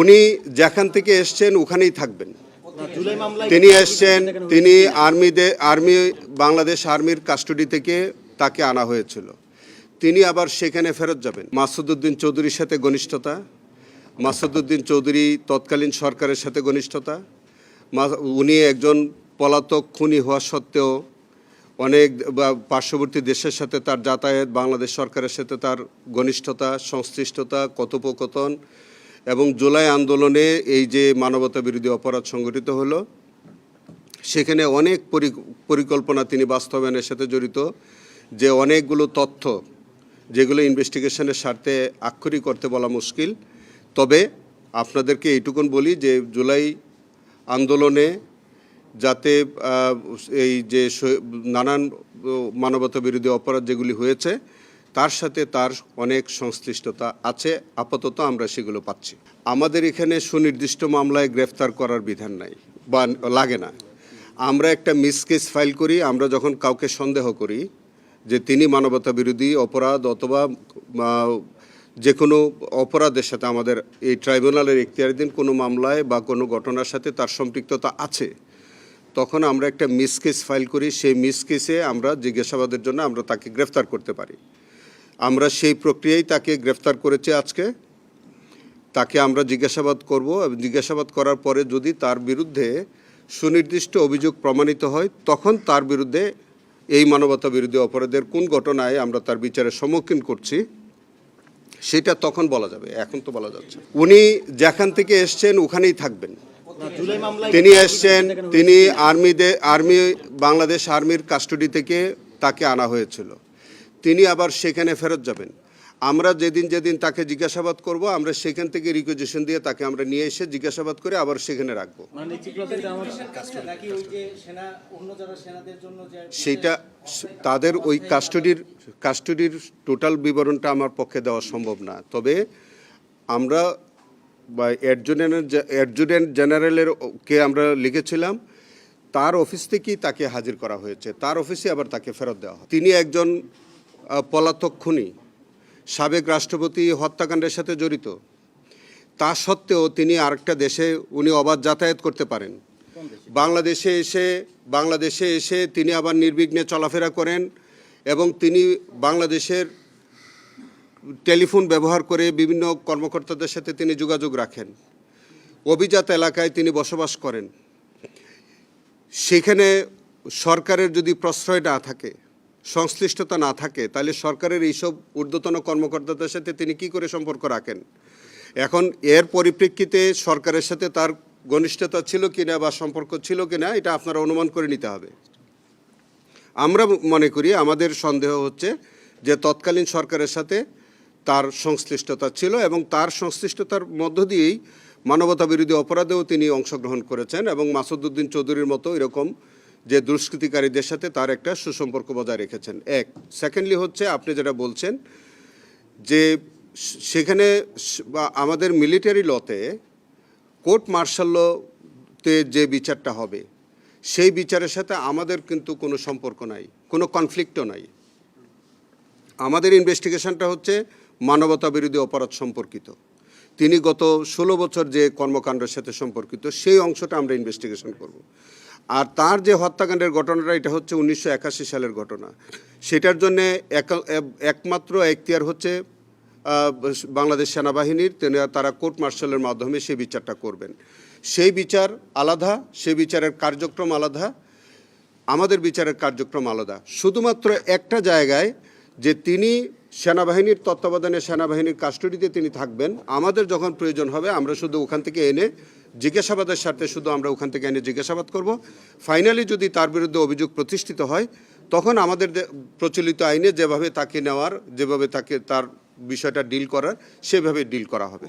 উনি যেখান থেকে এসছেন ওখানেই থাকবেন। তিনি এসছেন, তিনি আর্মি বাংলাদেশ আর্মির কাস্টডি থেকে তাকে আনা হয়েছিল। তিনি আবার সেখানে ফেরত যাবেন। মাসুদ উদ্দিন চৌধুরীর সাথে ঘনিষ্ঠতা, মাসুদ উদ্দিন চৌধুরী তৎকালীন সরকারের সাথে ঘনিষ্ঠতা, উনি একজন পলাতক খুনি হওয়া সত্ত্বেও অনেক পার্শ্ববর্তী দেশের সাথে তার যাতায়াত, বাংলাদেশ সরকারের সাথে তার ঘনিষ্ঠতা, সংশ্লিষ্টতা, কথোপকথন এবং জুলাই আন্দোলনে এই যে মানবতা বিরোধী অপরাধ সংগঠিত হলো সেখানে অনেক পরিকল্পনা তিনি বাস্তবায়নের সাথে জড়িত, যে অনেকগুলো তথ্য যেগুলো ইনভেস্টিগেশনের স্বার্থে আক্ষরিক করতে বলা মুশকিল। তবে আপনাদেরকে এইটুকুন বলি যে জুলাই আন্দোলনে যাতে এই যে নানান মানবতা বিরোধী অপরাধ যেগুলি হয়েছে তার সাথে তার অনেক সংশ্লিষ্টতা আছে। আপাতত আমরা সেগুলো পাচ্ছি। আমাদের এখানে সুনির্দিষ্ট মামলায় গ্রেফতার করার বিধান নাই বা লাগে না। আমরা একটা মিসকেস ফাইল করি। আমরা যখন কাউকে সন্দেহ করি যে তিনি মানবতা বিরোধী অপরাধ অথবা যে কোনো অপরাধের সাথে আমাদের এই ট্রাইব্যুনালের এখতিয়ারাধীন কোনো মামলায় বা কোনো ঘটনার সাথে তার সম্পৃক্ততা আছে, তখন আমরা একটা মিসকেস ফাইল করি। সেই মিসকেসে আমরা জিজ্ঞাসাবাদের জন্য আমরা তাকে গ্রেফতার করতে পারি। আমরা সেই প্রক্রিয়ায় তাকে গ্রেফতার করেছি। আজকে তাকে আমরা জিজ্ঞাসাবাদ করব এবং জিজ্ঞাসাবাদ করার পরে যদি তার বিরুদ্ধে সুনির্দিষ্ট অভিযোগ প্রমাণিত হয় তখন তার বিরুদ্ধে এই মানবতা বিরোধী অপরাধের কোন ঘটনায় আমরা তার বিচারের সম্মুখীন করছি সেটা তখন বলা যাবে, এখন তো বলা যাচ্ছে। উনি যেখান থেকে এসছেন ওখানেই থাকবেন। তিনি এসছেন, তিনি আর্মি বাংলাদেশ আর্মির কাস্টডি থেকে তাকে আনা হয়েছিল। তিনি আবার সেখানে ফেরত যাবেন। আমরা যেদিন তাকে জিজ্ঞাসাবাদ করব আমরা সেখান থেকে রিকুইজিশন দিয়ে তাকে আমরা নিয়ে এসে জিজ্ঞাসাবাদ করে আবার সেখানে রাখবো। সেইটা তাদের ওই কাস্টডির টোটাল বিবরণটা আমার পক্ষে দেওয়া সম্ভব না। তবে আমরা বা অ্যাডজুটেন্ট জেনারেলের কে আমরা লিখেছিলাম, তার অফিস থেকেই তাকে হাজির করা হয়েছে, তার অফিসে আবার তাকে ফেরত দেওয়া হয়। তিনি একজন পলাতক খুনি, সাবেক রাষ্ট্রপতি হত্যাকাণ্ডের সাথে জড়িত। তা সত্ত্বেও তিনি আরেকটা দেশে উনি অবাধ যাতায়াত করতে পারেন। বাংলাদেশে এসে তিনি আবার নির্বিঘ্নে চলাফেরা করেন এবং তিনি বাংলাদেশের টেলিফোন ব্যবহার করে বিভিন্ন কর্মকর্তাদের সাথে তিনি যোগাযোগ রাখেন। অভিজাত এলাকায় তিনি বসবাস করেন। সেখানে সরকারের যদি প্রশ্রয় না থাকে, সংশ্লিষ্টতা না থাকে, তাহলে সরকারের এইসব ঊর্ধ্বতন কর্মকর্তাদের সাথে তিনি কি করে সম্পর্ক রাখেন? এখন এর পরিপ্রেক্ষিতে সরকারের সাথে তার ঘনিষ্ঠতা ছিল কিনা বা সম্পর্ক ছিল কিনা এটা আপনারা অনুমান করে নিতে হবে। আমরা মনে করি, আমাদের সন্দেহ হচ্ছে যে তৎকালীন সরকারের সাথে তার সংশ্লিষ্টতা ছিল এবং তার সংশ্লিষ্টতার মধ্য দিয়েই মানবতা বিরোধী অপরাধেও তিনি অংশগ্রহণ করেছেন এবং মাসুদ উদ্দিন চৌধুরীর মতো এরকম যে দুষ্কৃতিকারীদের সাথে তার একটা সুসম্পর্ক বজায় রেখেছেন। এক সেকেন্ডলি হচ্ছে আপনি যেটা বলছেন যে সেখানে আমাদের মিলিটারি লতে কোর্ট মার্শালতে যে বিচারটা হবে সেই বিচারের সাথে আমাদের কিন্তু কোনো সম্পর্ক নাই, কোনো কনফ্লিক্টও নাই। আমাদের ইনভেস্টিগেশনটা হচ্ছে মানবতা বিরোধী অপরাধ সম্পর্কিত। তিনি গত 16 বছর যে কর্মকাণ্ডের সাথে সম্পর্কিত সেই অংশটা আমরা ইনভেস্টিগেশন করব। আর তার যে হত্যাকাণ্ডের ঘটনাটা এটা হচ্ছে 1981 সালের ঘটনা। সেটার জন্যে একমাত্র এখতিয়ার হচ্ছে বাংলাদেশ সেনাবাহিনীর। তারা কোর্ট মার্শালের মাধ্যমে সেই বিচারটা করবেন। সেই বিচার আলাদা, সেই বিচারের কার্যক্রম আলাদা, আমাদের বিচারের কার্যক্রম আলাদা। শুধুমাত্র একটা জায়গায় যে তিনি সেনাবাহিনীর তত্ত্বাবধানে সেনাবাহিনীর কাস্টডিতে তিনি থাকবেন। আমাদের যখন প্রয়োজন হবে আমরা শুধু ওখান থেকে এনে জিজ্ঞাসাবাদের স্বার্থে শুধু আমরা ওখান থেকে এনে জিজ্ঞাসাবাদ করব। ফাইনালি যদি তার বিরুদ্ধে অভিযোগ প্রতিষ্ঠিত হয় তখন আমাদের প্রচলিত আইনে যেভাবে তাকে নেওয়ার, যেভাবে তাকে তার বিষয়টা ডিল করার সেভাবে ডিল করা হবে।